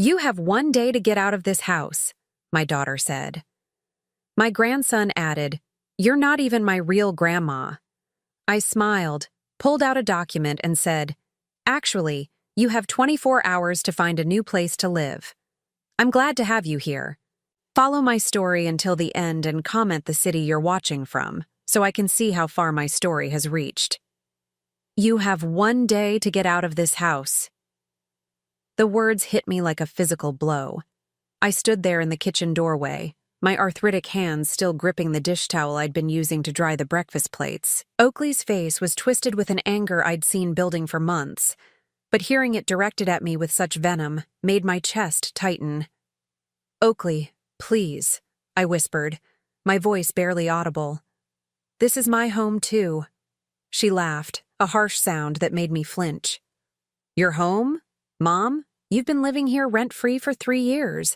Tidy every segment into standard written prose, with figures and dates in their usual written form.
"You have 1 day to get out of this house," my daughter said. My grandson added, "You're not even my real grandma." I smiled, pulled out a document, and said, "Actually, you have 24 hours to find a new place to live. I'm glad to have you here. Follow my story until the end and comment the city you're watching from, so I can see how far my story has reached. You have 1 day to get out of this house." The words hit me like a physical blow. I stood there in the kitchen doorway, my arthritic hands still gripping the dish towel I'd been using to dry the breakfast plates. Oakley's face was twisted with an anger I'd seen building for months, but hearing it directed at me with such venom made my chest tighten. "Oakley, please," I whispered, my voice barely audible. "This is my home too." She laughed, a harsh sound that made me flinch. "Your home? Mom, you've been living here rent-free for 3 years.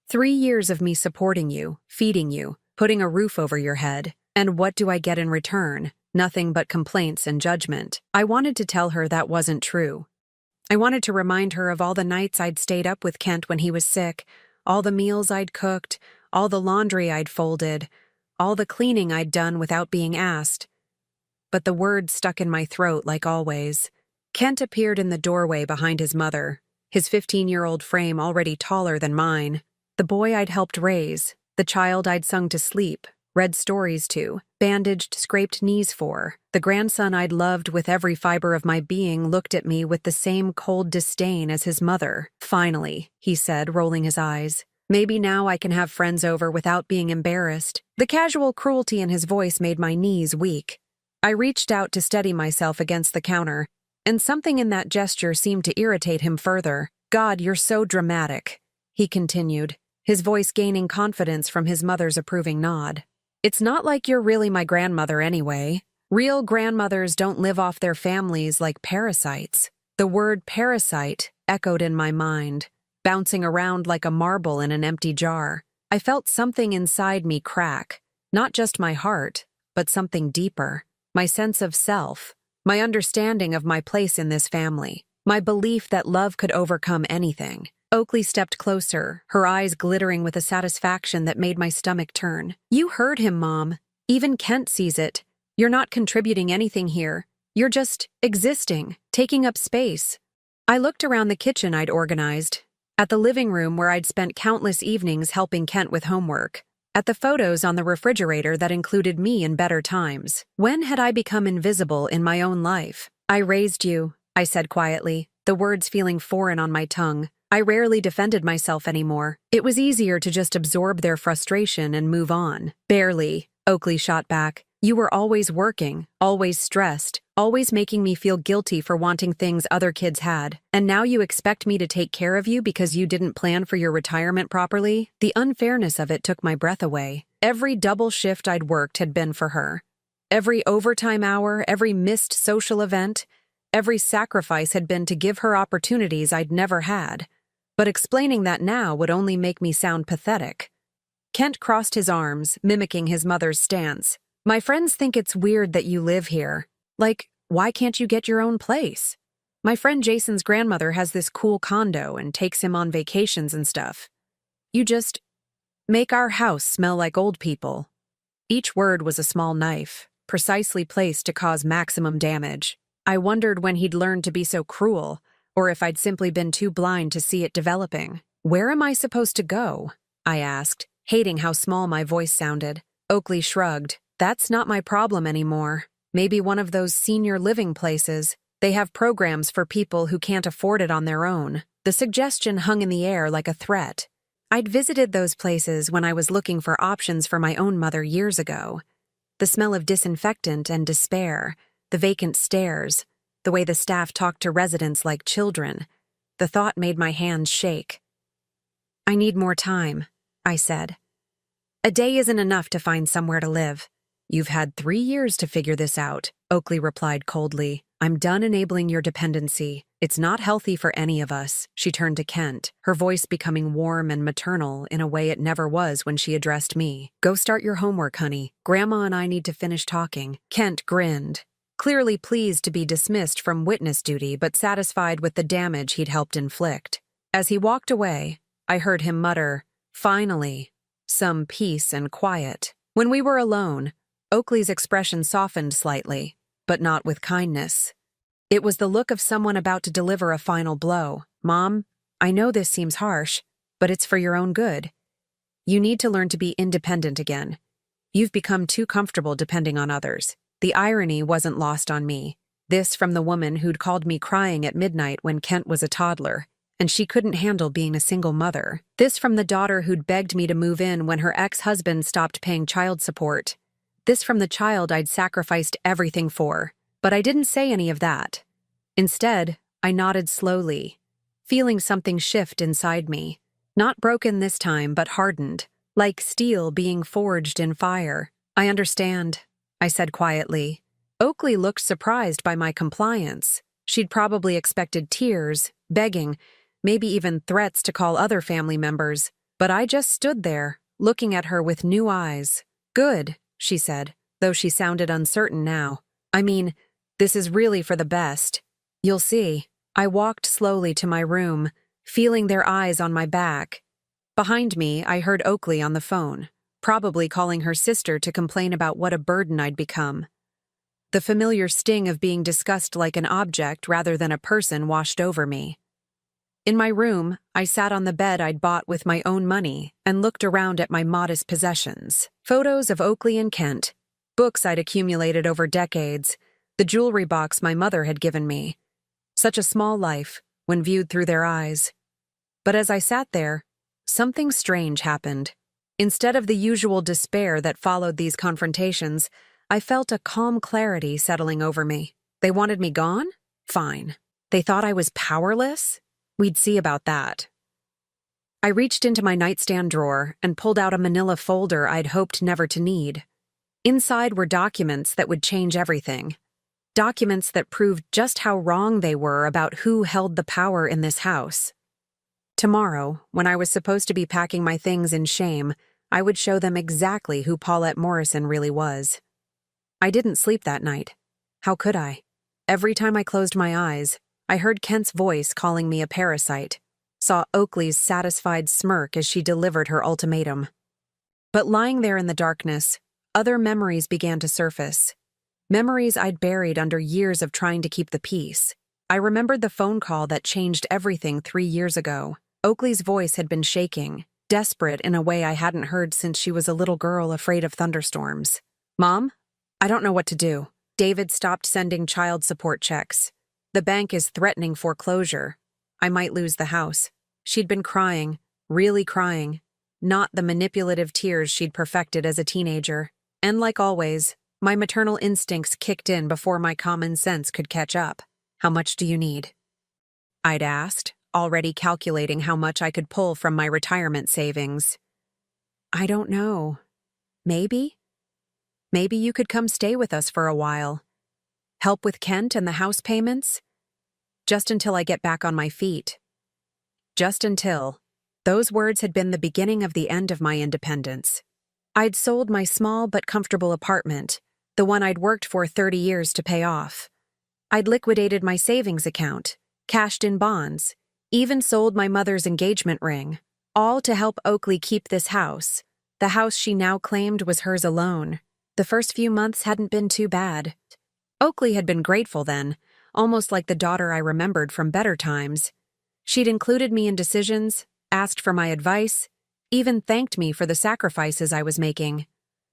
3 years of me supporting you, feeding you, putting a roof over your head. And what do I get in return? Nothing but complaints and judgment." I wanted to tell her that wasn't true. I wanted to remind her of all the nights I'd stayed up with Kent when he was sick, all the meals I'd cooked, all the laundry I'd folded, all the cleaning I'd done without being asked. But the words stuck in my throat like always. Kent appeared in the doorway behind his mother, his 15-year-old frame already taller than mine. The boy I'd helped raise, the child I'd sung to sleep, read stories to, bandaged scraped knees for, the grandson I'd loved with every fiber of my being looked at me with the same cold disdain as his mother. "Finally," he said, rolling his eyes. "Maybe now I can have friends over without being embarrassed." The casual cruelty in his voice made my knees weak. I reached out to steady myself against the counter, and something in that gesture seemed to irritate him further. "God, you're so dramatic," he continued, his voice gaining confidence from his mother's approving nod. "It's not like you're really my grandmother anyway. Real grandmothers don't live off their families like parasites." The word parasite echoed in my mind, bouncing around like a marble in an empty jar. I felt something inside me crack, not just my heart, but something deeper. My sense of self, my understanding of my place in this family, my belief that love could overcome anything. Oakley stepped closer, her eyes glittering with a satisfaction that made my stomach turn. "You heard him, Mom. Even Kent sees it. You're not contributing anything here. You're just existing, taking up space." I looked around the kitchen I'd organized, at the living room where I'd spent countless evenings helping Kent with homework, at the photos on the refrigerator that included me in better times. When had I become invisible in my own life? "I raised you," I said quietly, the words feeling foreign on my tongue. I rarely defended myself anymore. It was easier to just absorb their frustration and move on. "Barely," Oakley shot back. "You were always working, always stressed, always making me feel guilty for wanting things other kids had. And now you expect me to take care of you because you didn't plan for your retirement properly?" The unfairness of it took my breath away. Every double shift I'd worked had been for her. Every overtime hour, every missed social event, every sacrifice had been to give her opportunities I'd never had. But explaining that now would only make me sound pathetic. Kent crossed his arms, mimicking his mother's stance. "My friends think it's weird that you live here. Like, why can't you get your own place? My friend Jason's grandmother has this cool condo and takes him on vacations and stuff. You just make our house smell like old people." Each word was a small knife, precisely placed to cause maximum damage. I wondered when he'd learned to be so cruel, or if I'd simply been too blind to see it developing. "Where am I supposed to go?" I asked, hating how small my voice sounded. Oakley shrugged. "That's not my problem anymore. Maybe one of those senior living places. They have programs for people who can't afford it on their own." The suggestion hung in the air like a threat. I'd visited those places when I was looking for options for my own mother years ago. The smell of disinfectant and despair, the vacant stares, the way the staff talked to residents like children. The thought made my hands shake. "I need more time," I said. "A day isn't enough to find somewhere to live." "You've had 3 years to figure this out," Oakley replied coldly. "I'm done enabling your dependency. It's not healthy for any of us." She turned to Kent, her voice becoming warm and maternal in a way it never was when she addressed me. "Go start your homework, honey. Grandma and I need to finish talking." Kent grinned, clearly pleased to be dismissed from witness duty but satisfied with the damage he'd helped inflict. As he walked away, I heard him mutter, "Finally, some peace and quiet." When we were alone, Oakley's expression softened slightly, but not with kindness. It was the look of someone about to deliver a final blow. "Mom, I know this seems harsh, but it's for your own good. You need to learn to be independent again. You've become too comfortable depending on others." The irony wasn't lost on me. This from the woman who'd called me crying at midnight when Kent was a toddler, and she couldn't handle being a single mother. This from the daughter who'd begged me to move in when her ex-husband stopped paying child support. This from the child I'd sacrificed everything for. But I didn't say any of that. Instead, I nodded slowly, feeling something shift inside me. Not broken this time, but hardened, like steel being forged in fire. "I understand," I said quietly. Oakley looked surprised by my compliance. She'd probably expected tears, begging, maybe even threats to call other family members. But I just stood there, looking at her with new eyes. "Good," she said, though she sounded uncertain now. "I mean, this is really for the best. You'll see." I walked slowly to my room, feeling their eyes on my back. Behind me, I heard Oakley on the phone, probably calling her sister to complain about what a burden I'd become. The familiar sting of being discussed like an object rather than a person washed over me. In my room, I sat on the bed I'd bought with my own money and looked around at my modest possessions. Photos of Oakley and Kent, books I'd accumulated over decades, the jewelry box my mother had given me. Such a small life, when viewed through their eyes. But as I sat there, something strange happened. Instead of the usual despair that followed these confrontations, I felt a calm clarity settling over me. They wanted me gone? Fine. They thought I was powerless? We'd see about that. I reached into my nightstand drawer and pulled out a manila folder I'd hoped never to need. Inside were documents that would change everything. Documents that proved just how wrong they were about who held the power in this house. Tomorrow, when I was supposed to be packing my things in shame, I would show them exactly who Paulette Morrison really was. I didn't sleep that night. How could I? Every time I closed my eyes, I heard Kent's voice calling me a parasite, saw Oakley's satisfied smirk as she delivered her ultimatum. But lying there in the darkness, other memories began to surface. Memories I'd buried under years of trying to keep the peace. I remembered the phone call that changed everything 3 years ago. Oakley's voice had been shaking, desperate in a way I hadn't heard since she was a little girl afraid of thunderstorms. "Mom, I don't know what to do. David stopped sending child support checks. The bank is threatening foreclosure. I might lose the house." She'd been crying, really crying, not the manipulative tears she'd perfected as a teenager. And like always, my maternal instincts kicked in before my common sense could catch up. "How much do you need?" I'd asked, already calculating how much I could pull from my retirement savings. "I don't know. Maybe? Maybe you could come stay with us for a while. Help with Kent and the house payments? Just until I get back on my feet." Just until. Those words had been the beginning of the end of my independence. I'd sold my small but comfortable apartment, the one I'd worked for 30 years to pay off. I'd liquidated my savings account, cashed in bonds, even sold my mother's engagement ring, all to help Oakley keep this house, the house she now claimed was hers alone. The first few months hadn't been too bad. Oakley had been grateful then, almost like the daughter I remembered from better times. She'd included me in decisions, asked for my advice, even thanked me for the sacrifices I was making.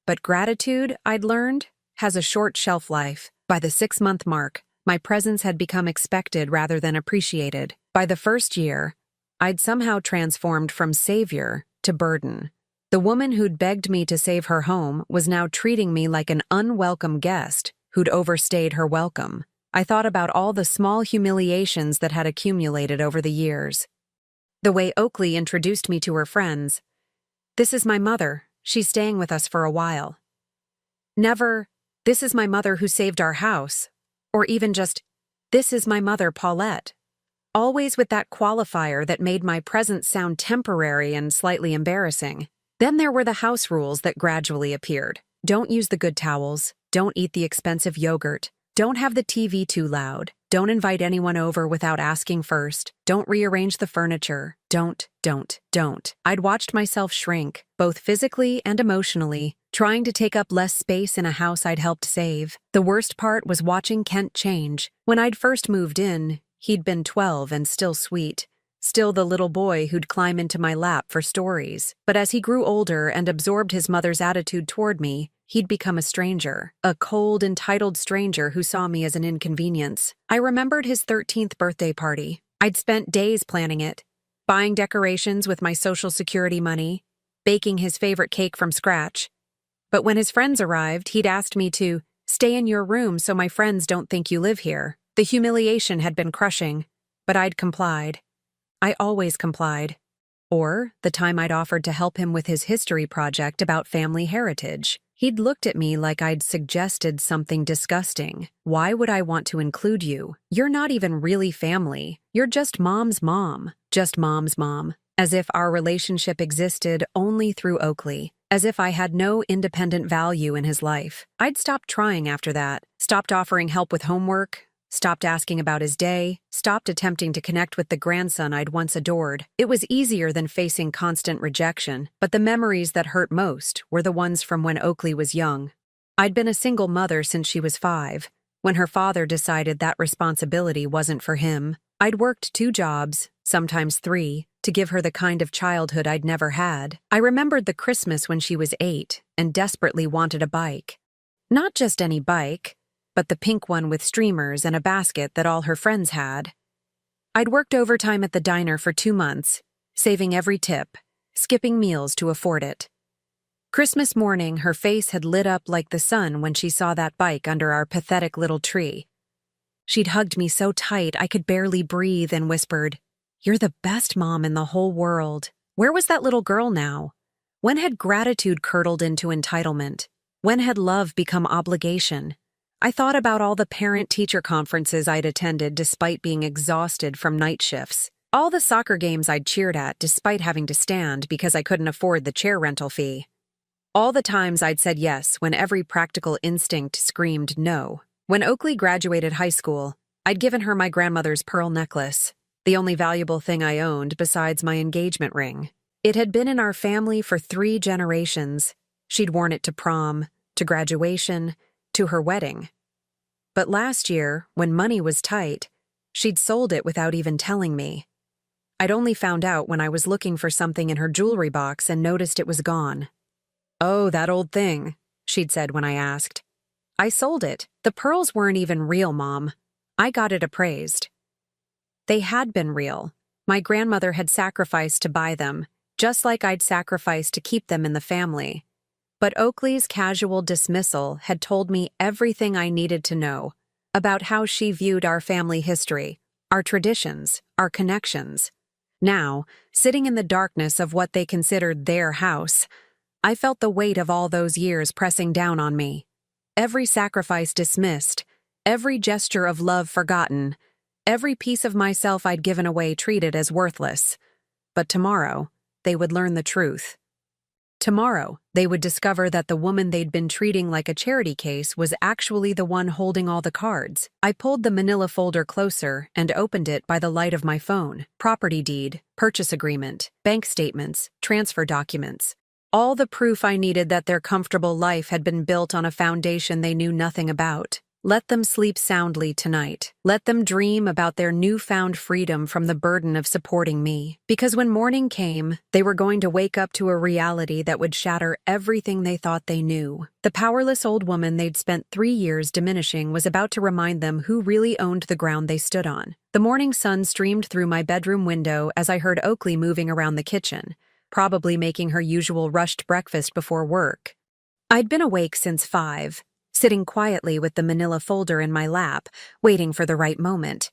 But gratitude, I'd learned, has a short shelf life. By the 6-month mark, my presence had become expected rather than appreciated. By the first year, I'd somehow transformed from savior to burden. The woman who'd begged me to save her home was now treating me like an unwelcome guest who'd overstayed her welcome. I thought about all the small humiliations that had accumulated over the years. The way Oakley introduced me to her friends. "This is my mother. She's staying with us for a while." Never, "This is my mother who saved our house," or even just, "This is my mother, Paulette." Always with that qualifier that made my presence sound temporary and slightly embarrassing. Then there were the house rules that gradually appeared. Don't use the good towels, don't eat the expensive yogurt, don't have the TV too loud, Don't invite anyone over without asking first. Don't rearrange the furniture. Don't. I'd watched myself shrink, both physically and emotionally, trying to take up less space in a house I'd helped save. The worst part was watching Kent change. When I'd first moved in, he'd been 12 and still sweet. Still the little boy who'd climb into my lap for stories. But as he grew older and absorbed his mother's attitude toward me, he'd become a stranger. A cold, entitled stranger who saw me as an inconvenience. I remembered his 13th birthday party. I'd spent days planning it, buying decorations with my Social Security money, baking his favorite cake from scratch. But when his friends arrived, he'd asked me to stay in your room so my friends don't think you live here. The humiliation had been crushing, but I'd complied. I always complied. Or the time I'd offered to help him with his history project about family heritage. He'd looked at me like I'd suggested something disgusting. Why would I want to include you? You're not even really family. You're just mom's mom. Just mom's mom. As if our relationship existed only through Oakley. As if I had no independent value in his life. I'd stopped trying after that. Stopped offering help with homework. Stopped asking about his day, stopped attempting to connect with the grandson I'd once adored. It was easier than facing constant rejection, but the memories that hurt most were the ones from when Oakley was young. I'd been a single mother since she was 5, when her father decided that responsibility wasn't for him. I'd worked 2 jobs, sometimes 3, to give her the kind of childhood I'd never had. I remembered the Christmas when she was 8 and desperately wanted a bike. Not just any bike, but the pink one with streamers and a basket that all her friends had. I'd worked overtime at the diner for 2 months, saving every tip, skipping meals to afford it. Christmas morning, her face had lit up like the sun when she saw that bike under our pathetic little tree. She'd hugged me so tight I could barely breathe and whispered, "You're the best mom in the whole world." Where was that little girl now? When had gratitude curdled into entitlement? When had love become obligation? I thought about all the parent-teacher conferences I'd attended despite being exhausted from night shifts. All the soccer games I'd cheered at despite having to stand because I couldn't afford the chair rental fee. All the times I'd said yes when every practical instinct screamed no. When Oakley graduated high school, I'd given her my grandmother's pearl necklace, the only valuable thing I owned besides my engagement ring. It had been in our family for 3 generations. She'd worn it to prom, to graduation, to her wedding. But last year, when money was tight, she'd sold it without even telling me. I'd only found out when I was looking for something in her jewelry box and noticed it was gone. "Oh, that old thing," she'd said when I asked. "I sold it. The pearls weren't even real, Mom. I got it appraised." They had been real. My grandmother had sacrificed to buy them, just like I'd sacrificed to keep them in the family. But Oakley's casual dismissal had told me everything I needed to know about how she viewed our family history, our traditions, our connections. Now, sitting in the darkness of what they considered their house, I felt the weight of all those years pressing down on me. Every sacrifice dismissed, every gesture of love forgotten, every piece of myself I'd given away treated as worthless. But tomorrow, they would learn the truth. Tomorrow, they would discover that the woman they'd been treating like a charity case was actually the one holding all the cards. I pulled the manila folder closer and opened it by the light of my phone. Property deed, purchase agreement, bank statements, transfer documents. All the proof I needed that their comfortable life had been built on a foundation they knew nothing about. Let them sleep soundly tonight. Let them dream about their newfound freedom from the burden of supporting me. Because when morning came, they were going to wake up to a reality that would shatter everything they thought they knew. The powerless old woman they'd spent 3 years diminishing was about to remind them who really owned the ground they stood on. The morning sun streamed through my bedroom window as I heard Oakley moving around the kitchen, probably making her usual rushed breakfast before work. I'd been awake since 5. Sitting quietly with the manila folder in my lap, waiting for the right moment.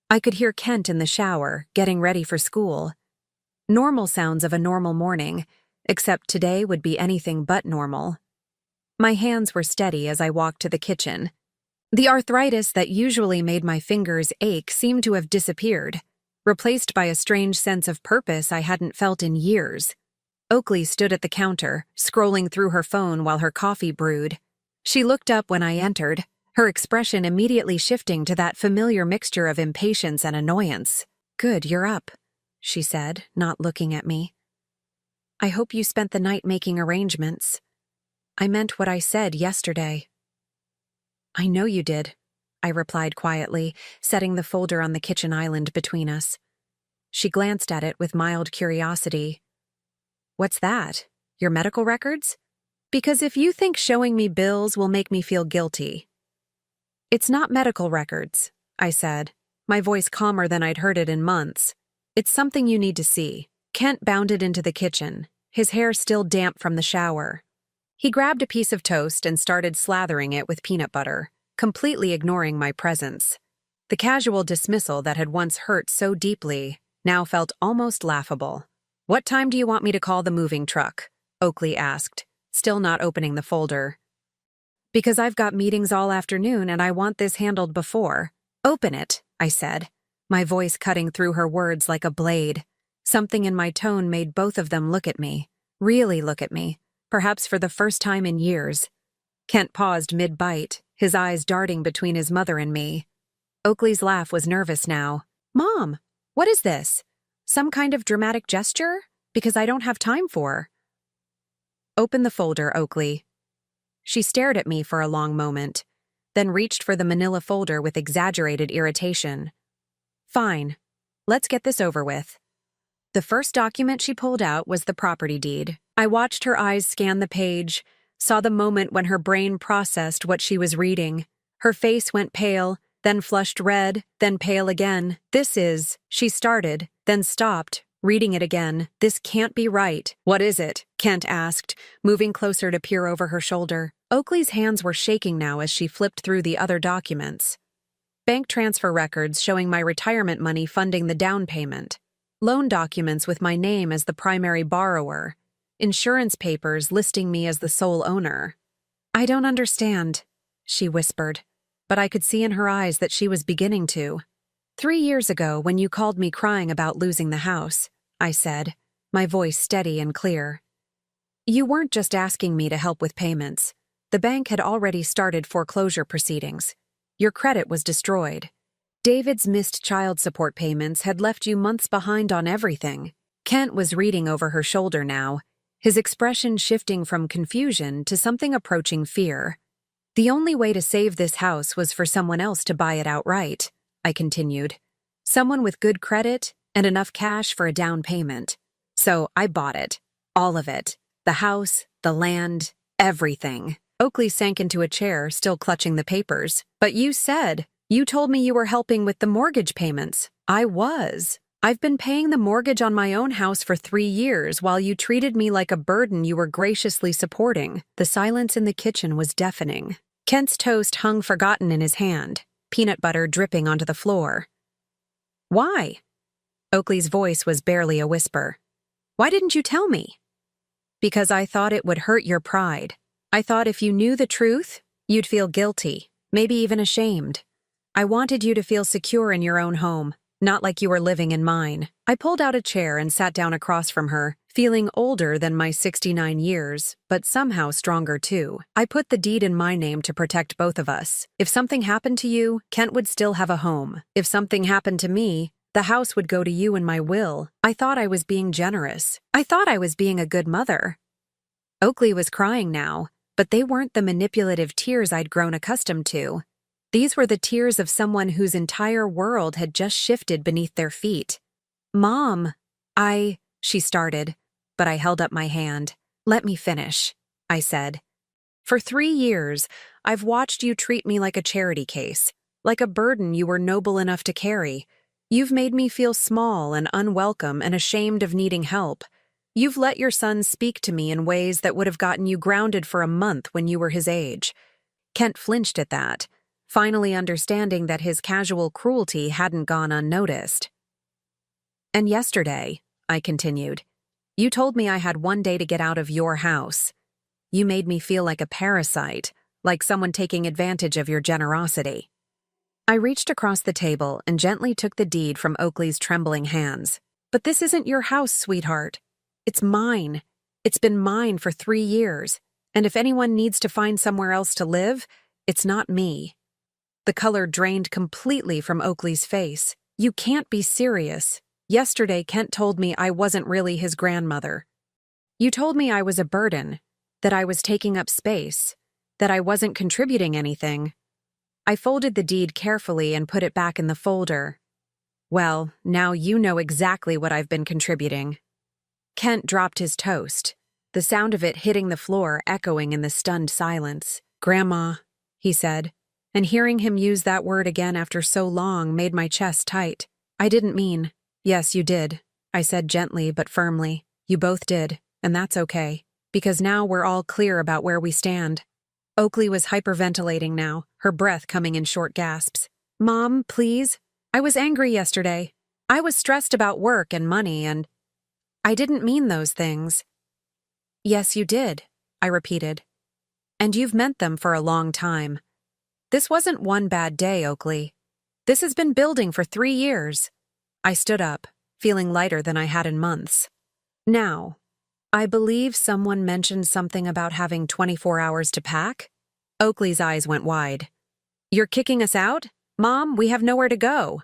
I could hear Kent in the shower, getting ready for school. Normal sounds of a normal morning, except today would be anything but normal. My hands were steady as I walked to the kitchen. The arthritis that usually made my fingers ache seemed to have disappeared, replaced by a strange sense of purpose I hadn't felt in years. Oakley stood at the counter, scrolling through her phone while her coffee brewed. She looked up when I entered, her expression immediately shifting to that familiar mixture of impatience and annoyance. "Good, you're up," she said, not looking at me. "I hope you spent the night making arrangements." "I meant what I said yesterday." "I know you did," I replied quietly, setting the folder on the kitchen island between us. She glanced at it with mild curiosity. "What's that? Your medical records? Because if you think showing me bills will make me feel guilty." "It's not medical records," I said, my voice calmer than I'd heard it in months. "It's something you need to see." Kent bounded into the kitchen, his hair still damp from the shower. He grabbed a piece of toast and started slathering it with peanut butter, completely ignoring my presence. The casual dismissal that had once hurt so deeply now felt almost laughable. "What time do you want me to call the moving truck?" Oakley asked, still not opening the folder. "Because I've got meetings all afternoon and I want this handled before." "Open it," I said, my voice cutting through her words like a blade. Something in my tone made both of them look at me, really look at me, perhaps for the first time in years. Kent paused mid-bite, his eyes darting between his mother and me. Oakley's laugh was nervous now. "Mom, what is this? Some kind of dramatic gesture? Because I don't have time for." "Open the folder, Oakley." She stared at me for a long moment, then reached for the manila folder with exaggerated irritation. "Fine. Let's get this over with." The first document she pulled out was the property deed. I watched her eyes scan the page, saw the moment when her brain processed what she was reading. Her face went pale, then flushed red, then pale again. She started, then stopped, reading it again. "This can't be right." "What is it?" Kent asked, moving closer to peer over her shoulder. Oakley's hands were shaking now as she flipped through the other documents. Bank transfer records showing my retirement money funding the down payment. Loan documents with my name as the primary borrower. Insurance papers listing me as the sole owner. "I don't understand," she whispered, but I could see in her eyes that she was beginning to. "3 years ago, when you called me crying about losing the house," I said, my voice steady and clear. "You weren't just asking me to help with payments. The bank had already started foreclosure proceedings. Your credit was destroyed. David's missed child support payments had left you months behind on everything." Kent was reading over her shoulder now, his expression shifting from confusion to something approaching fear. "The only way to save this house was for someone else to buy it outright," I continued. "Someone with good credit and enough cash for a down payment. So I bought it. All of it. The house, the land, everything." Oakley sank into a chair, still clutching the papers. "But you told me you were helping with the mortgage payments." "I was. I've been paying the mortgage on my own house for 3 years while you treated me like a burden you were graciously supporting." The silence in the kitchen was deafening. Kent's toast hung forgotten in his hand, peanut butter dripping onto the floor. "Why?" Oakley's voice was barely a whisper. "Why didn't you tell me?" "Because I thought it would hurt your pride. I thought if you knew the truth, you'd feel guilty, maybe even ashamed. I wanted you to feel secure in your own home, not like you were living in mine." I pulled out a chair and sat down across from her, feeling older than my 69 years, but somehow stronger too. "I put the deed in my name to protect both of us. If something happened to you, Kent would still have a home. If something happened to me, the house would go to you in my will. I thought I was being generous. I thought I was being a good mother." Oakley was crying now, but they weren't the manipulative tears I'd grown accustomed to. These were the tears of someone whose entire world had just shifted beneath their feet. "Mom, she started, but I held up my hand. "Let me finish," I said. "For 3 years, I've watched you treat me like a charity case, like a burden you were noble enough to carry. You've made me feel small and unwelcome and ashamed of needing help. You've let your son speak to me in ways that would have gotten you grounded for a month when you were his age." Kent flinched at that, finally understanding that his casual cruelty hadn't gone unnoticed. "And yesterday," I continued, "you told me I had 1 day to get out of your house. You made me feel like a parasite, like someone taking advantage of your generosity." I reached across the table and gently took the deed from Oakley's trembling hands. "But this isn't your house, sweetheart. It's mine. It's been mine for 3 years. And if anyone needs to find somewhere else to live, it's not me." The color drained completely from Oakley's face. You can't be serious. Yesterday, Kent told me I wasn't really his grandmother. You told me I was a burden, that I was taking up space, that I wasn't contributing anything. I folded the deed carefully and put it back in the folder. Well, now you know exactly what I've been contributing. Kent dropped his toast, the sound of it hitting the floor echoing in the stunned silence. Grandma, he said, and hearing him use that word again after so long made my chest tight. I didn't mean. Yes, you did, I said gently but firmly. You both did, and that's okay, because now we're all clear about where we stand. Oakley was hyperventilating now, her breath coming in short gasps. Mom, please. I was angry yesterday. I was stressed about work and money, and I didn't mean those things. Yes, you did, I repeated. And you've meant them for a long time. This wasn't one bad day, Oakley. This has been building for 3 years. I stood up, feeling lighter than I had in months. Now, I believe someone mentioned something about having 24 hours to pack? Oakley's eyes went wide. You're kicking us out? Mom, we have nowhere to go.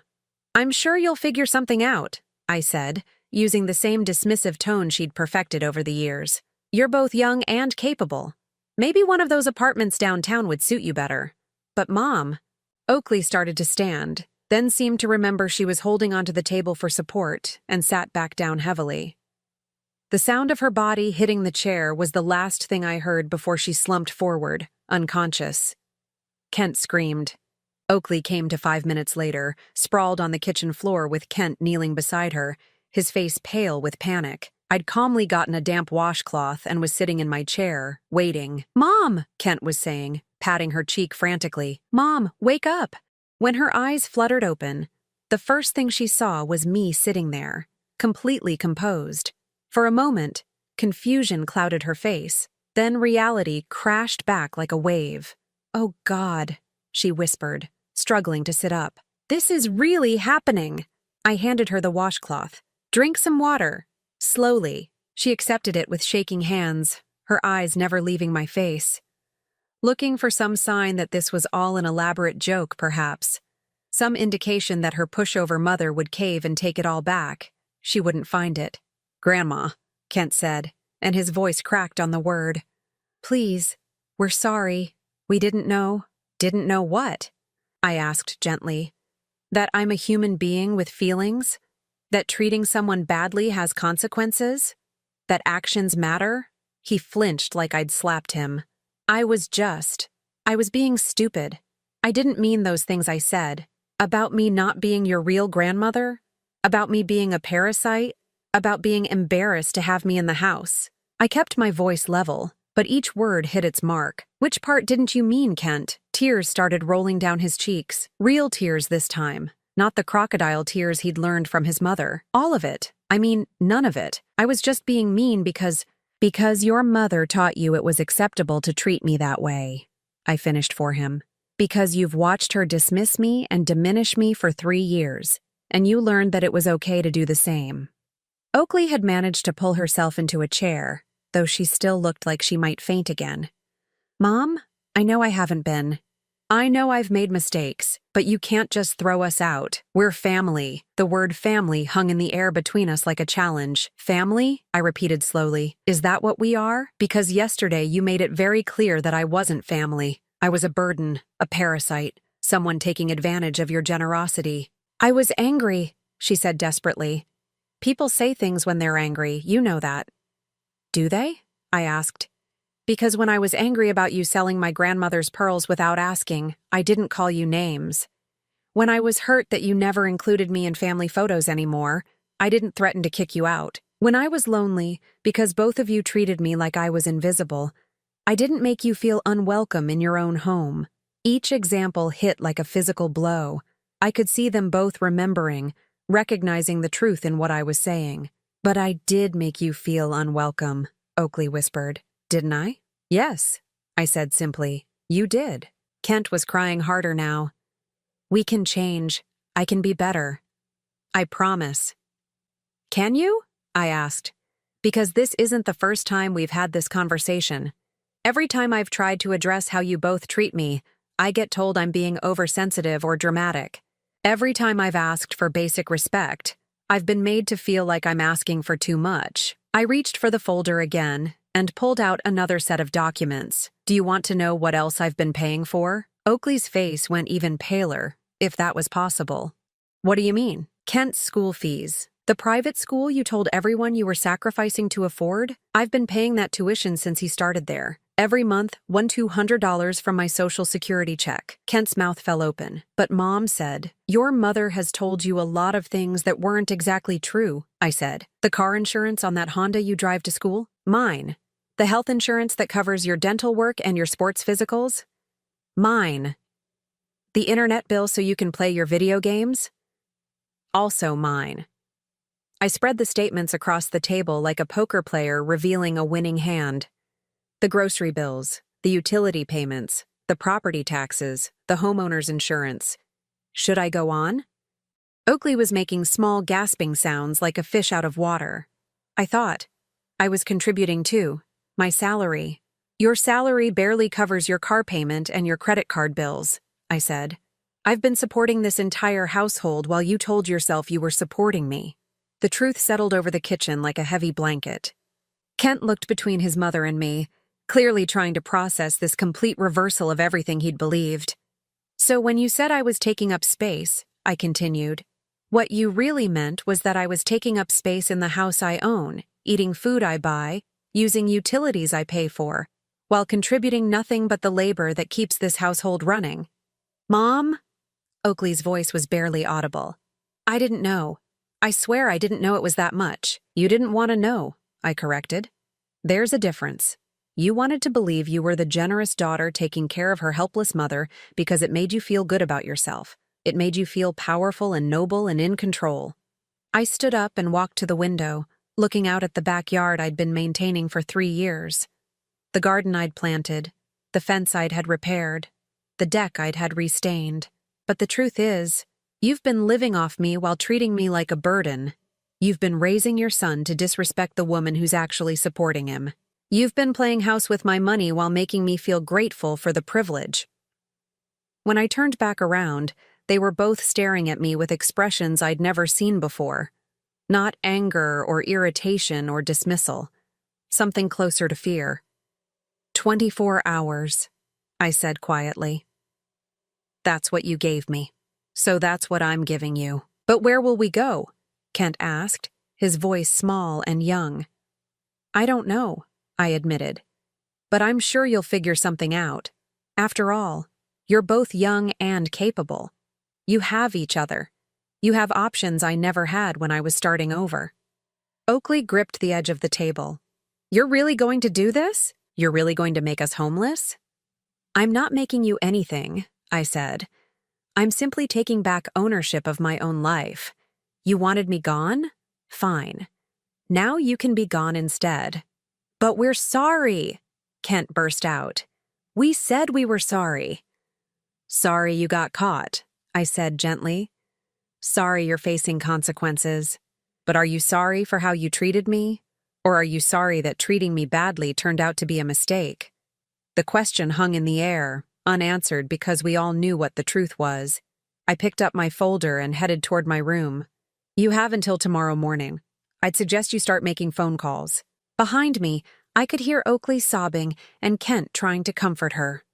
I'm sure you'll figure something out, I said, using the same dismissive tone she'd perfected over the years. You're both young and capable. Maybe one of those apartments downtown would suit you better. But Mom, Oakley started to stand, then seemed to remember she was holding onto the table for support and sat back down heavily. The sound of her body hitting the chair was the last thing I heard before she slumped forward, unconscious. Kent screamed. Oakley came to 5 minutes later, sprawled on the kitchen floor with Kent kneeling beside her, his face pale with panic. I'd calmly gotten a damp washcloth and was sitting in my chair, waiting. Mom, Kent was saying, patting her cheek frantically. Mom, wake up. When her eyes fluttered open, the first thing she saw was me sitting there, completely composed. For a moment, confusion clouded her face. Then reality crashed back like a wave. Oh God, she whispered, struggling to sit up. This is really happening. I handed her the washcloth. Drink some water. Slowly, she accepted it with shaking hands, her eyes never leaving my face. Looking for some sign that this was all an elaborate joke, perhaps. Some indication that her pushover mother would cave and take it all back. She wouldn't find it. Grandma, Kent said, and his voice cracked on the word. Please, we're sorry. We didn't know. Didn't know what? I asked gently. That I'm a human being with feelings? That treating someone badly has consequences? That actions matter? He flinched like I'd slapped him. I was being stupid. I didn't mean those things I said. About me not being your real grandmother? About me being a parasite? About being embarrassed to have me in the house? I kept my voice level, but each word hit its mark. Which part didn't you mean, Kent? Tears started rolling down his cheeks. Real tears this time. Not the crocodile tears he'd learned from his mother. All of it. I mean, none of it. I was just being mean because your mother taught you it was acceptable to treat me that way. I finished for him. Because you've watched her dismiss me and diminish me for 3 years, and you learned that it was okay to do the same. Oakley had managed to pull herself into a chair, though she still looked like she might faint again. Mom, I know I haven't been. I know I've made mistakes, but you can't just throw us out. We're family. The word family hung in the air between us like a challenge. Family? I repeated slowly. Is that what we are? Because yesterday you made it very clear that I wasn't family. I was a burden, a parasite, someone taking advantage of your generosity. I was angry, she said desperately. People say things when they're angry, you know that. Do they? I asked. Because when I was angry about you selling my grandmother's pearls without asking, I didn't call you names. When I was hurt that you never included me in family photos anymore, I didn't threaten to kick you out. When I was lonely, because both of you treated me like I was invisible, I didn't make you feel unwelcome in your own home. Each example hit like a physical blow. I could see them both remembering, recognizing the truth in what I was saying. But I did make you feel unwelcome, Oakley whispered. Didn't I? Yes, I said simply. You did. Kent was crying harder now. We can change. I can be better. I promise. Can you? I asked. Because this isn't the first time we've had this conversation. Every time I've tried to address how you both treat me, I get told I'm being oversensitive or dramatic. Every time I've asked for basic respect, I've been made to feel like I'm asking for too much. I reached for the folder again and pulled out another set of documents. Do you want to know what else I've been paying for? Oakley's face went even paler, if that was possible. What do you mean? Kent's school fees. The private school you told everyone you were sacrificing to afford? I've been paying that tuition since he started there. Every month, $200 from my Social Security check. Kent's mouth fell open. But Mom said, your mother has told you a lot of things that weren't exactly true, I said. The car insurance on that Honda you drive to school? Mine. The health insurance that covers your dental work and your sports physicals? Mine. The internet bill so you can play your video games? Also mine. I spread the statements across the table like a poker player revealing a winning hand. The grocery bills, the utility payments, the property taxes, the homeowner's insurance. Should I go on? Oakley was making small gasping sounds like a fish out of water. I thought. I was contributing too. My salary. Your salary barely covers your car payment and your credit card bills, I said. I've been supporting this entire household while you told yourself you were supporting me. The truth settled over the kitchen like a heavy blanket. Kent looked between his mother and me, clearly trying to process this complete reversal of everything he'd believed. So when you said I was taking up space, I continued, what you really meant was that I was taking up space in the house I own, eating food I buy, using utilities I pay for, while contributing nothing but the labor that keeps this household running. Mom? Oakley's voice was barely audible. I didn't know. I swear I didn't know it was that much. You didn't want to know, I corrected. There's a difference. You wanted to believe you were the generous daughter taking care of her helpless mother because it made you feel good about yourself. It made you feel powerful and noble and in control. I stood up and walked to the window, looking out at the backyard I'd been maintaining for 3 years. The garden I'd planted, the fence I'd had repaired, the deck I'd had restained. But the truth is, you've been living off me while treating me like a burden. You've been raising your son to disrespect the woman who's actually supporting him. You've been playing house with my money while making me feel grateful for the privilege. When I turned back around, they were both staring at me with expressions I'd never seen before. Not anger or irritation or dismissal. Something closer to fear. 24 hours, I said quietly. That's what you gave me. So that's what I'm giving you. But where will we go? Kent asked, his voice small and young. I don't know, I admitted. But I'm sure you'll figure something out. After all, you're both young and capable. You have each other. You have options I never had when I was starting over. Oakley gripped the edge of the table. You're really going to do this? You're really going to make us homeless? I'm not making you anything, I said. I'm simply taking back ownership of my own life. You wanted me gone? Fine. Now you can be gone instead. But we're sorry, Kent burst out. We said we were sorry. Sorry you got caught, I said gently. Sorry you're facing consequences. But are you sorry for how you treated me? Or are you sorry that treating me badly turned out to be a mistake? The question hung in the air, unanswered because we all knew what the truth was. I picked up my folder and headed toward my room. You have until tomorrow morning. I'd suggest you start making phone calls. Behind me, I could hear Oakley sobbing and Kent trying to comfort her.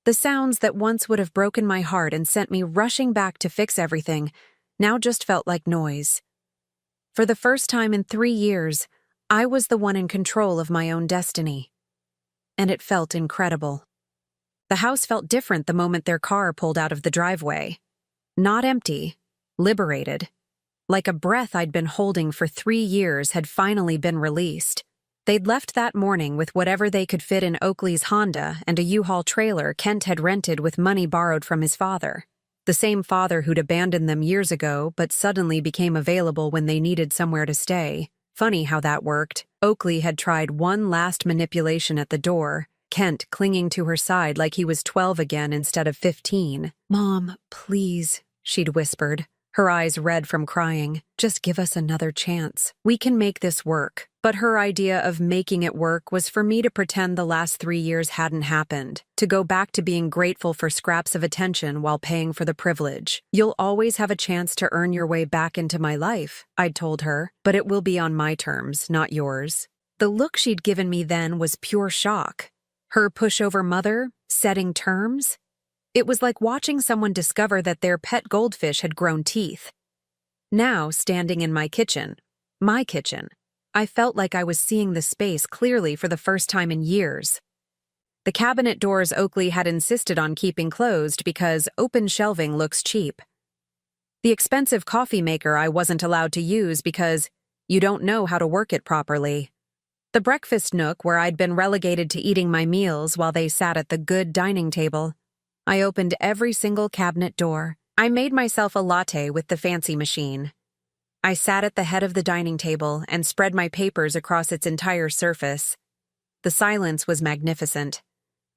The sounds that once would have broken my heart and sent me rushing back to fix everything now just felt like noise. For the first time in 3 years, I was the one in control of my own destiny. And it felt incredible. The house felt different the moment their car pulled out of the driveway. Not empty, liberated. Like a breath I'd been holding for 3 years had finally been released. They'd left that morning with whatever they could fit in Oakley's Honda and a U-Haul trailer Kent had rented with money borrowed from his father. The same father who'd abandoned them years ago but suddenly became available when they needed somewhere to stay. Funny how that worked. Oakley had tried one last manipulation at the door, Kent clinging to her side like he was 12 again instead of 15. Mom, please, she'd whispered. her eyes red from crying. Just give us another chance. We can make this work. But her idea of making it work was for me to pretend the last 3 years hadn't happened, to go back to being grateful for scraps of attention while paying for the privilege. You'll always have a chance to earn your way back into my life, I'd told her, but it will be on my terms, not yours. The look she'd given me then was pure shock. Her pushover mother, setting terms? It was like watching someone discover that their pet goldfish had grown teeth. Now, standing in my kitchen, I felt like I was seeing the space clearly for the first time in years. The cabinet doors Oakley had insisted on keeping closed because open shelving looks cheap. The expensive coffee maker I wasn't allowed to use because you don't know how to work it properly. The breakfast nook where I'd been relegated to eating my meals while they sat at the good dining table. I opened every single cabinet door. I made myself a latte with the fancy machine. I sat at the head of the dining table and spread my papers across its entire surface. The silence was magnificent.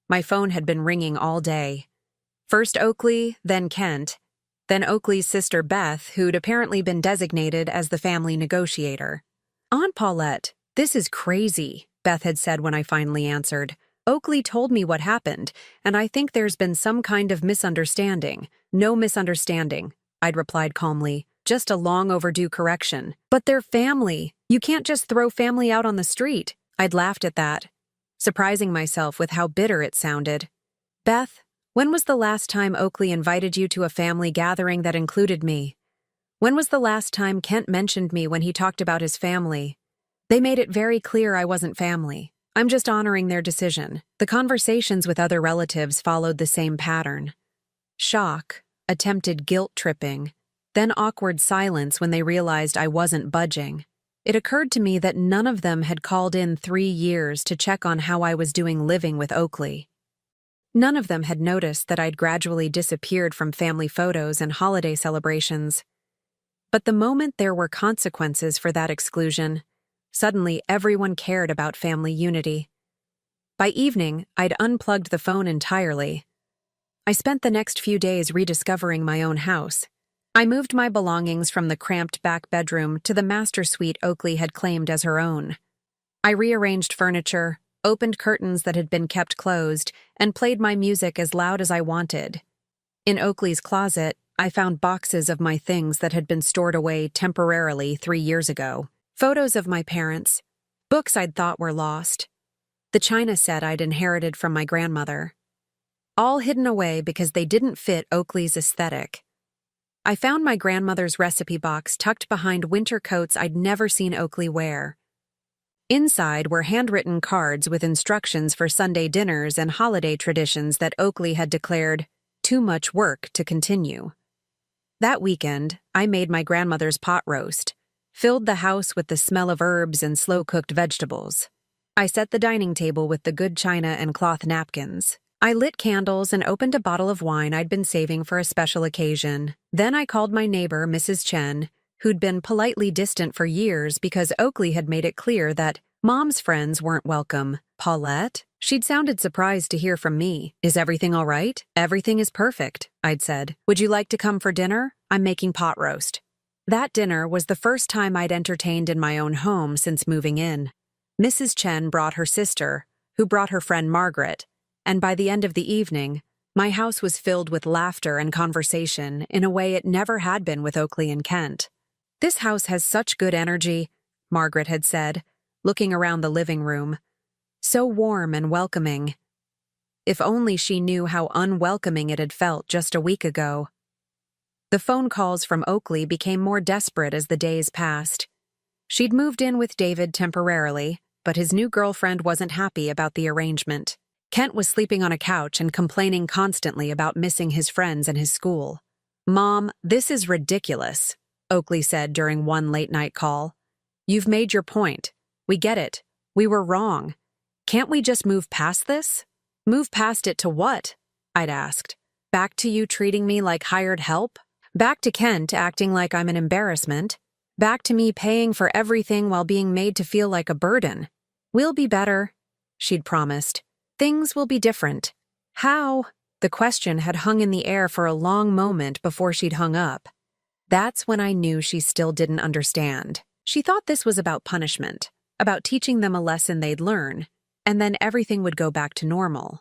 My phone had been ringing all day. First Oakley, then Kent, then Oakley's sister Beth, who'd apparently been designated as the family negotiator. "Aunt Paulette, this is crazy," Beth had said when I finally answered. "Oakley told me what happened, and I think there's been some kind of misunderstanding." "No misunderstanding," I'd replied calmly. "Just a long overdue correction." "But they're family. You can't just throw family out on the street." I'd laughed at that, surprising myself with how bitter it sounded. "Beth, when was the last time Oakley invited you to a family gathering that included me? When was the last time Kent mentioned me when he talked about his family? They made it very clear I wasn't family. I'm just honoring their decision." The conversations with other relatives followed the same pattern. Shock, attempted guilt-tripping, then awkward silence when they realized I wasn't budging. It occurred to me that none of them had called in 3 years to check on how I was doing living with Oakley. None of them had noticed that I'd gradually disappeared from family photos and holiday celebrations. But the moment there were consequences for that exclusion, suddenly everyone cared about family unity. By evening, I'd unplugged the phone entirely. I spent the next few days rediscovering my own house. I moved my belongings from the cramped back bedroom to the master suite Oakley had claimed as her own. I rearranged furniture, opened curtains that had been kept closed, and played my music as loud as I wanted. In Oakley's closet, I found boxes of my things that had been stored away temporarily 3 years ago. Photos of my parents, books I'd thought were lost, the china set I'd inherited from my grandmother. All hidden away because they didn't fit Oakley's aesthetic. I found my grandmother's recipe box tucked behind winter coats I'd never seen Oakley wear. Inside were handwritten cards with instructions for Sunday dinners and holiday traditions that Oakley had declared too much work to continue. That weekend, I made my grandmother's pot roast, filled the house with the smell of herbs and slow-cooked vegetables. I set the dining table with the good china and cloth napkins. I lit candles and opened a bottle of wine I'd been saving for a special occasion. Then I called my neighbor, Mrs. Chen, who'd been politely distant for years because Oakley had made it clear that Mom's friends weren't welcome. "Paulette?" She'd sounded surprised to hear from me. "Is everything all right?" "Everything is perfect," I'd said. "Would you like to come for dinner? I'm making pot roast." That dinner was the first time I'd entertained in my own home since moving in. Mrs. Chen brought her sister, who brought her friend Margaret, and by the end of the evening, my house was filled with laughter and conversation in a way it never had been with Oakley and Kent. "This house has such good energy," Margaret had said, looking around the living room. "So warm and welcoming." If only she knew how unwelcoming it had felt just a week ago. The phone calls from Oakley became more desperate as the days passed. She'd moved in with David temporarily, but his new girlfriend wasn't happy about the arrangement. Kent was sleeping on a couch and complaining constantly about missing his friends and his school. "Mom, this is ridiculous," Oakley said during one late-night call. "You've made your point. We get it. We were wrong. Can't we just move past this?" "Move past it to what?" I'd asked. "Back to you treating me like hired help? Back to Kent acting like I'm an embarrassment? Back to me paying for everything while being made to feel like a burden? We'll be better," she'd promised. "Things will be different." How? The question had hung in the air for a long moment before she'd hung up. That's when I knew she still didn't understand. She thought this was about punishment, about teaching them a lesson they'd learn, and then everything would go back to normal.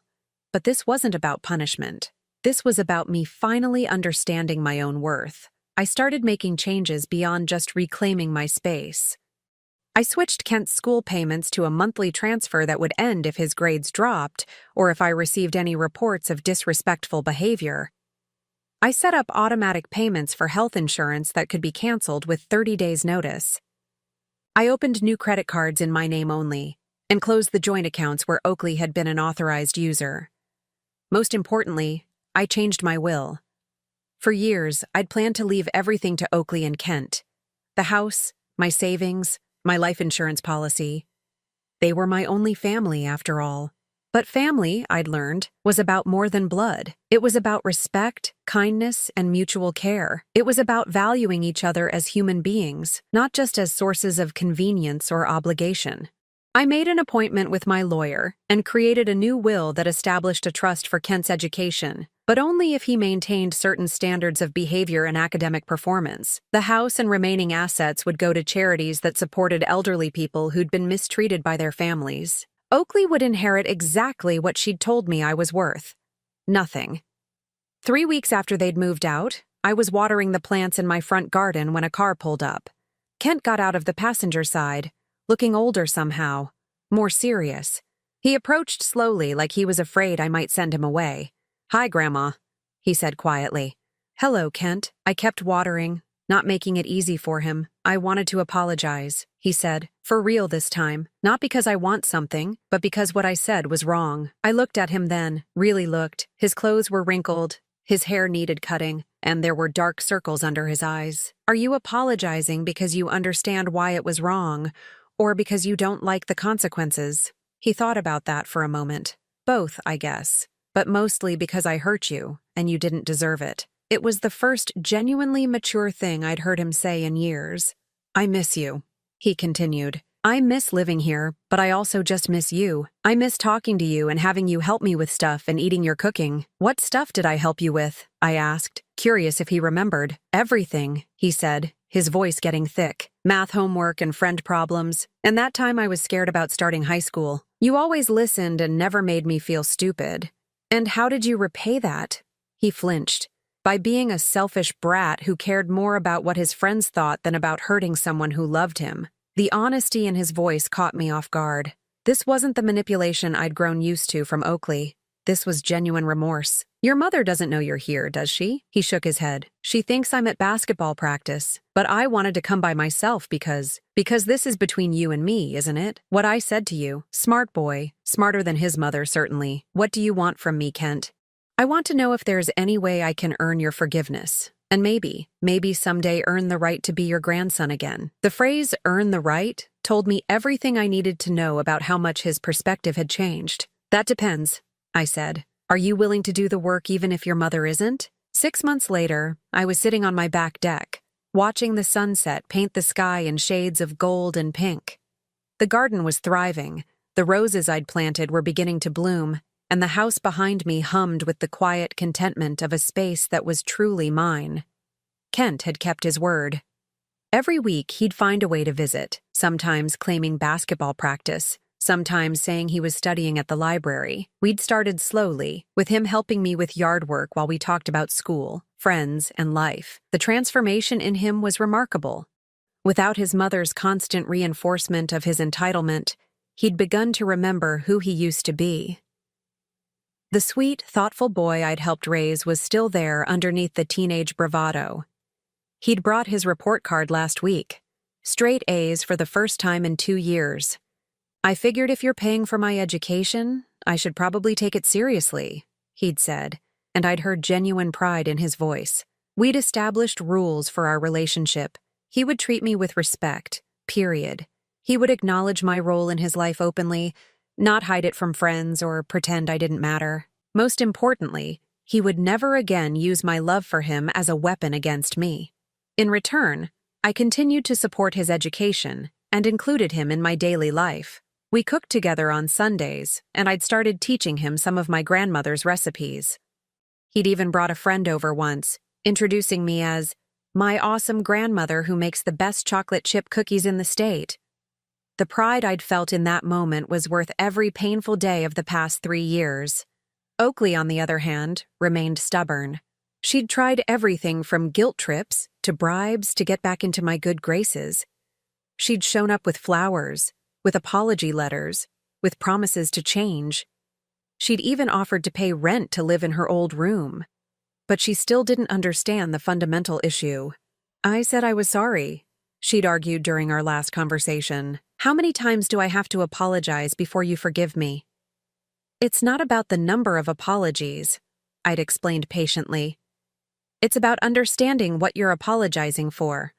But this wasn't about punishment. This was about me finally understanding my own worth. I started making changes beyond just reclaiming my space. I switched Kent's school payments to a monthly transfer that would end if his grades dropped or if I received any reports of disrespectful behavior. I set up automatic payments for health insurance that could be canceled with 30 days' notice. I opened new credit cards in my name only and closed the joint accounts where Oakley had been an authorized user. Most importantly, I changed my will. For years, I'd planned to leave everything to Oakley and Kent. The house, my savings, my life insurance policy. They were my only family, after all. But family, I'd learned, was about more than blood. It was about respect, kindness, and mutual care. It was about valuing each other as human beings, not just as sources of convenience or obligation. I made an appointment with my lawyer and created a new will that established a trust for Kent's education, but only if he maintained certain standards of behavior and academic performance. The house and remaining assets would go to charities that supported elderly people who'd been mistreated by their families. Oakley would inherit exactly what she'd told me I was worth. Nothing. 3 weeks after they'd moved out, I was watering the plants in my front garden when a car pulled up. Kent got out of the passenger side, looking older somehow, more serious. He approached slowly like he was afraid I might send him away. "Hi, Grandma," he said quietly. "Hello, Kent." I kept watering, not making it easy for him. "I wanted to apologize," he said, "for real this time. Not because I want something, but because what I said was wrong." I looked at him then, really looked. His clothes were wrinkled, his hair needed cutting, and there were dark circles under his eyes. "Are you apologizing because you understand why it was wrong, or because you don't like the consequences?" He thought about that for a moment. "Both, I guess. But mostly because I hurt you, and you didn't deserve it." It was the first genuinely mature thing I'd heard him say in years. "I miss you," he continued. "I miss living here, but I also just miss you. I miss talking to you and having you help me with stuff and eating your cooking." "What stuff did I help you with?" I asked, curious if he remembered. "Everything," he said, his voice getting thick. "Math homework and friend problems. And that time I was scared about starting high school. You always listened and never made me feel stupid. And how did you repay that?" He flinched. "By being a selfish brat who cared more about what his friends thought than about hurting someone who loved him." The honesty in his voice caught me off guard. This wasn't the manipulation I'd grown used to from Oakley. This was genuine remorse. "Your mother doesn't know you're here, does she?" He shook his head. "She thinks I'm at basketball practice, but I wanted to come by myself because this is between you and me, isn't it? What I said to you, smart boy, smarter than his mother certainly. What do you want from me, Kent? I want to know if there's any way I can earn your forgiveness. And maybe someday earn the right to be your grandson again." The phrase, "earn the right," told me everything I needed to know about how much his perspective had changed. "That depends," I said. "Are you willing to do the work even if your mother isn't?" 6 months later, I was sitting on my back deck, watching the sunset paint the sky in shades of gold and pink. The garden was thriving, the roses I'd planted were beginning to bloom, and the house behind me hummed with the quiet contentment of a space that was truly mine. Kent had kept his word. Every week he'd find a way to visit, sometimes claiming basketball practice, sometimes saying he was studying at the library. We'd started slowly, with him helping me with yard work while we talked about school, friends, and life. The transformation in him was remarkable. Without his mother's constant reinforcement of his entitlement, he'd begun to remember who he used to be. The sweet, thoughtful boy I'd helped raise was still there underneath the teenage bravado. He'd brought his report card last week. Straight A's for the first time in 2 years. "I figured if you're paying for my education, I should probably take it seriously," he'd said, and I'd heard genuine pride in his voice. We'd established rules for our relationship. He would treat me with respect, period. He would acknowledge my role in his life openly, not hide it from friends or pretend I didn't matter. Most importantly, he would never again use my love for him as a weapon against me. In return, I continued to support his education and included him in my daily life. We cooked together on Sundays, and I'd started teaching him some of my grandmother's recipes. He'd even brought a friend over once, introducing me as My awesome grandmother who makes the best chocolate chip cookies in the state. The pride I'd felt in that moment was worth every painful day of the past 3 years. Oakley, on the other hand, remained stubborn. She'd tried everything from guilt trips to bribes to get back into my good graces. She'd shown up with flowers, with apology letters, with promises to change. She'd even offered to pay rent to live in her old room. But she still didn't understand the fundamental issue. I said I was sorry, she'd argued during our last conversation. How many times do I have to apologize before you forgive me? It's not about the number of apologies, I'd explained patiently. It's about understanding what you're apologizing for.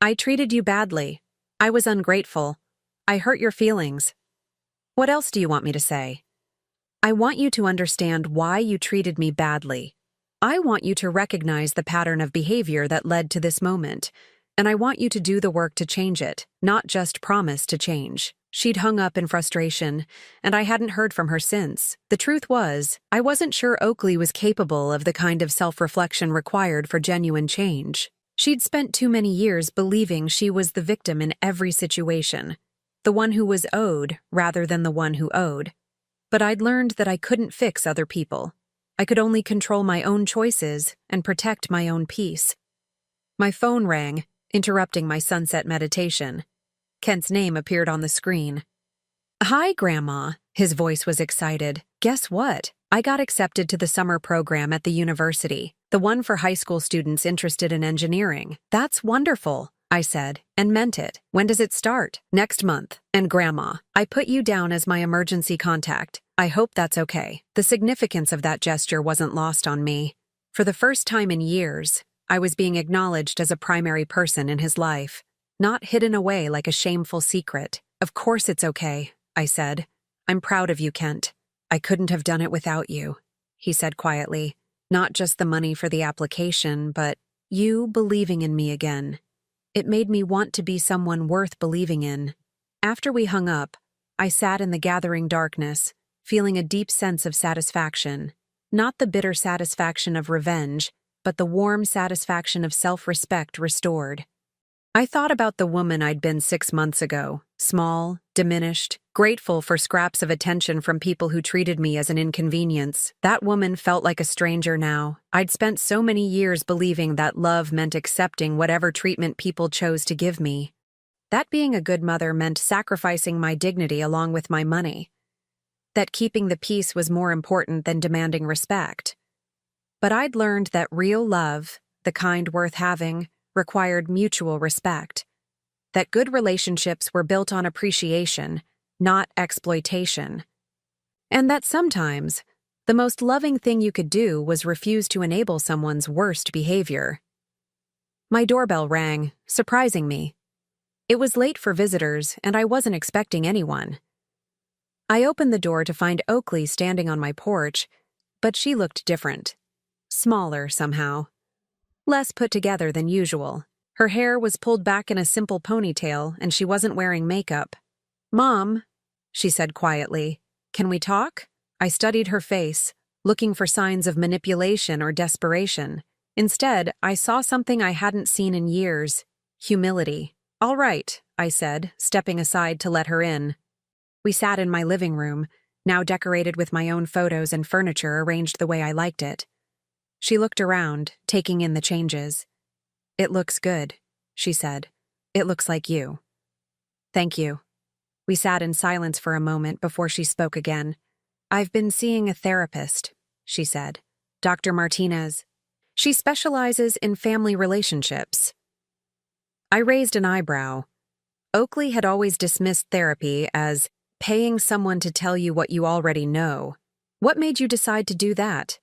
I treated you badly. I was ungrateful. I hurt your feelings. What else do you want me to say? I want you to understand why you treated me badly. I want you to recognize the pattern of behavior that led to this moment, and I want you to do the work to change it, not just promise to change. She'd hung up in frustration, and I hadn't heard from her since. The truth was, I wasn't sure Oakley was capable of the kind of self-reflection required for genuine change. She'd spent too many years believing she was the victim in every situation, the one who was owed rather than the one who owed. But I'd learned that I couldn't fix other people. I could only control my own choices and protect my own peace. My phone rang, interrupting my sunset meditation. Kent's name appeared on the screen. "Hi, Grandma," his voice was excited. "Guess what? I got accepted to the summer program at the university, the one for high school students interested in engineering." "That's wonderful," I said, and meant it. "When does it start?" "Next month. And Grandma, I put you down as my emergency contact. I hope that's okay." The significance of that gesture wasn't lost on me. For the first time in years, I was being acknowledged as a primary person in his life. Not hidden away like a shameful secret. "Of course it's okay," I said. "I'm proud of you, Kent." "I couldn't have done it without you," he said quietly. "Not just the money for the application, but you believing in me again. It made me want to be someone worth believing in." After we hung up, I sat in the gathering darkness, feeling a deep sense of satisfaction. Not the bitter satisfaction of revenge, but the warm satisfaction of self-respect restored. I thought about the woman I'd been 6 months ago, small, diminished, grateful for scraps of attention from people who treated me as an inconvenience. That woman felt like a stranger now. I'd spent so many years believing that love meant accepting whatever treatment people chose to give me. That being a good mother meant sacrificing my dignity along with my money. That keeping the peace was more important than demanding respect. But I'd learned that real love, the kind worth having, required mutual respect. That good relationships were built on appreciation, not exploitation. And that sometimes, the most loving thing you could do was refuse to enable someone's worst behavior. My doorbell rang, surprising me. It was late for visitors, and I wasn't expecting anyone. I opened the door to find Oakley standing on my porch, but she looked different. Smaller, somehow. Less put together than usual. Her hair was pulled back in a simple ponytail, and she wasn't wearing makeup. "Mom," she said quietly, "can we talk?" I studied her face, looking for signs of manipulation or desperation. Instead, I saw something I hadn't seen in years: humility. "All right," I said, stepping aside to let her in. We sat in my living room, now decorated with my own photos and furniture arranged the way I liked it. She looked around, taking in the changes. "It looks good," she said. "It looks like you." "Thank you." We sat in silence for a moment before she spoke again. "I've been seeing a therapist," she said. "Dr. Martinez. She specializes in family relationships." I raised an eyebrow. Oakley had always dismissed therapy as paying someone to tell you what you already know. What made you decide to do that?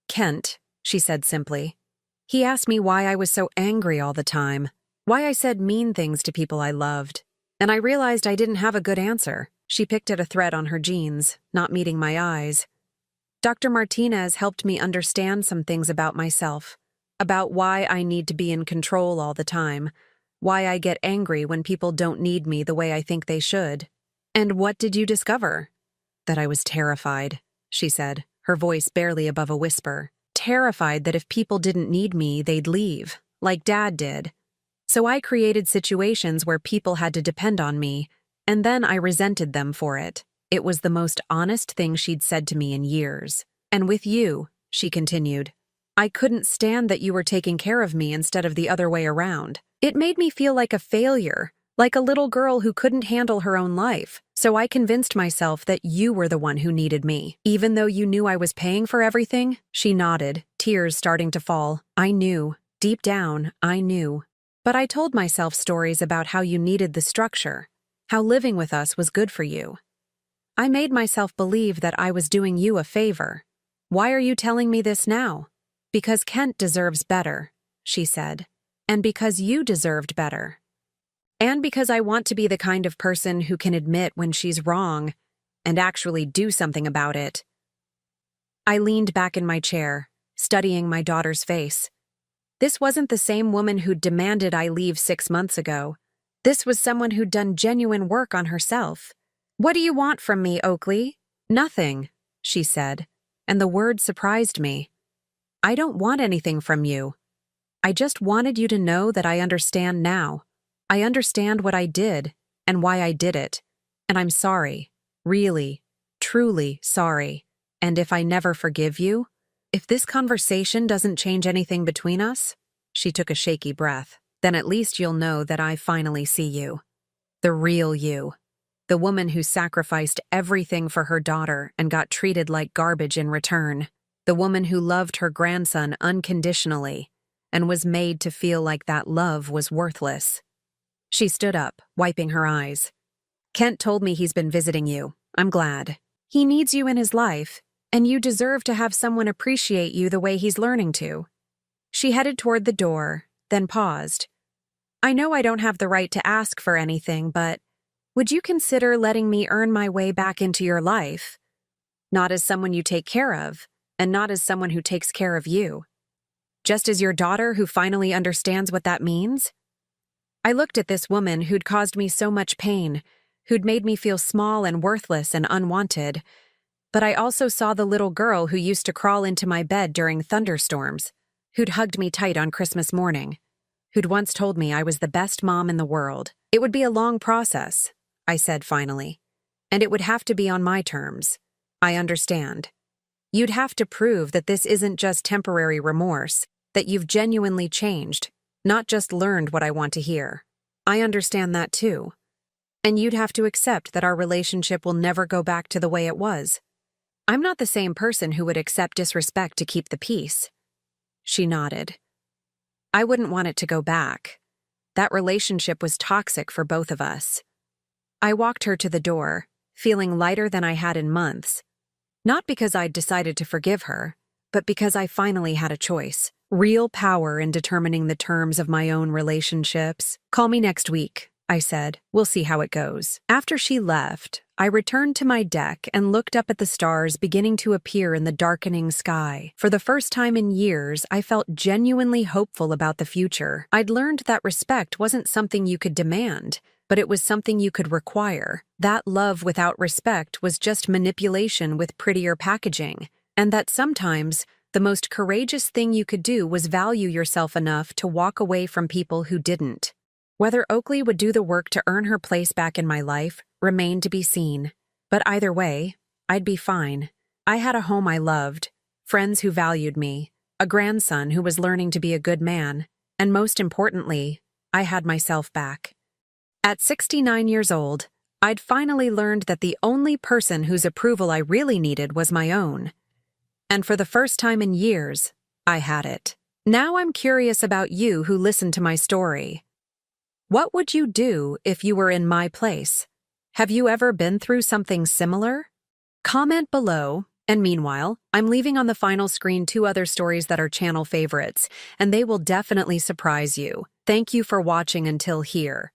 "Kent," she said simply. "He asked me why I was so angry all the time, why I said mean things to people I loved, and I realized I didn't have a good answer." She picked at a thread on her jeans, not meeting my eyes. "Dr. Martinez helped me understand some things about myself, about why I need to be in control all the time, why I get angry when people don't need me the way I think they should." "And what did you discover?" "That I was terrified," she said, her voice barely above a whisper. "Terrified that if people didn't need me, they'd leave. like Dad did. So I created situations where people had to depend on me, and then I resented them for it. It was the most honest thing she'd said to me in years. And with you, she continued, I couldn't stand that you were taking care of me instead of the other way around. It made me feel like a failure, like a little girl who couldn't handle her own life. So I convinced myself that you were the one who needed me. Even though you knew I was paying for everything? She nodded, tears starting to fall. I knew. Deep down, I knew. But I told myself stories about how you needed the structure, how living with us was good for you. I made myself believe that I was doing you a favor. Why are you telling me this now? Because Kent deserves better, she said. And because you deserved better. And because I want to be the kind of person who can admit when she's wrong and actually do something about it. I leaned back in my chair, studying my daughter's face. This wasn't the same woman who'd demanded I leave 6 months ago. This was someone who'd done genuine work on herself. What do you want from me, Oakley? Nothing, she said, and the word surprised me. I don't want anything from you. I just wanted you to know that I understand now. I understand what I did and why I did it, and I'm sorry, really, truly sorry. And if I never forgive you, if this conversation doesn't change anything between us, she took a shaky breath, then at least you'll know that I finally see you. The real you. The woman who sacrificed everything for her daughter and got treated like garbage in return. The woman who loved her grandson unconditionally and was made to feel like that love was worthless. She stood up, wiping her eyes. Kent told me he's been visiting you. I'm glad. He needs you in his life, and you deserve to have someone appreciate you the way he's learning to. She headed toward the door, then paused. I know I don't have the right to ask for anything, but would you consider letting me earn my way back into your life? Not as someone you take care of, and not as someone who takes care of you. Just as your daughter who finally understands what that means? I looked at this woman who'd caused me so much pain, who'd made me feel small and worthless and unwanted. But I also saw the little girl who used to crawl into my bed during thunderstorms, who'd hugged me tight on Christmas morning, who'd once told me I was the best mom in the world. It would be a long process, I said finally, and it would have to be on my terms. I understand. You'd have to prove that this isn't just temporary remorse, that you've genuinely changed, not just learned what I want to hear. I understand that too. And you'd have to accept that our relationship will never go back to the way it was. I'm not the same person who would accept disrespect to keep the peace. She nodded. I wouldn't want it to go back. That relationship was toxic for both of us. I walked her to the door, feeling lighter than I had in months. Not because I'd decided to forgive her, but because I finally had a choice. Real power in determining the terms of my own relationships. Call me next week, I said. We'll see how it goes. After she left, I returned to my deck and looked up at the stars beginning to appear in the darkening sky. For the first time in years, I felt genuinely hopeful about the future. I'd learned that respect wasn't something you could demand, but it was something you could require. That love without respect was just manipulation with prettier packaging, and that sometimes the most courageous thing you could do was value yourself enough to walk away from people who didn't. Whether Oakley would do the work to earn her place back in my life remained to be seen. But either way, I'd be fine. I had a home I loved, friends who valued me, a grandson who was learning to be a good man, and most importantly, I had myself back. At 69 years old, I'd finally learned that the only person whose approval I really needed was my own. And for the first time in years, I had it. Now I'm curious about you who listened to my story. What would you do if you were in my place? Have you ever been through something similar? Comment below, and meanwhile, I'm leaving on the final screen 2 other stories that are channel favorites, and they will definitely surprise you. Thank you for watching until here.